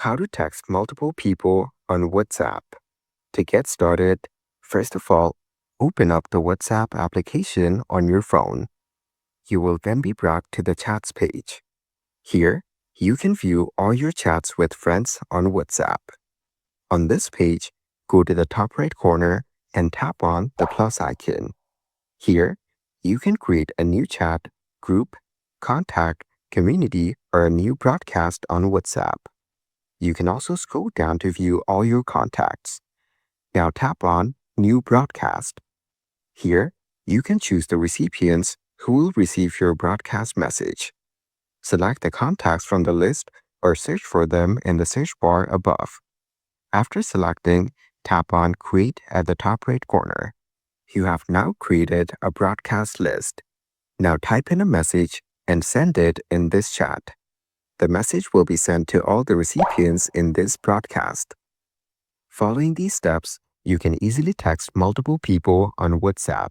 How to text multiple people on WhatsApp. To get started, first of all, open up the WhatsApp application on your phone. You will then be brought to the Chats page. Here, you can view all your chats with friends on WhatsApp. On this page, go to the top right corner and tap on the plus icon. Here, you can create a new chat, group, contact, community, or a new broadcast on WhatsApp. You can also scroll down to view all your contacts. Now tap on New Broadcast. Here, you can choose the recipients who will receive your broadcast message. Select the contacts from the list or search for them in the search bar above. After selecting, tap on Create at the top right corner. You have now created a broadcast list. Now type in a message and send it in this chat. The message will be sent to all the recipients in this broadcast. Following these steps, you can easily text multiple people on WhatsApp.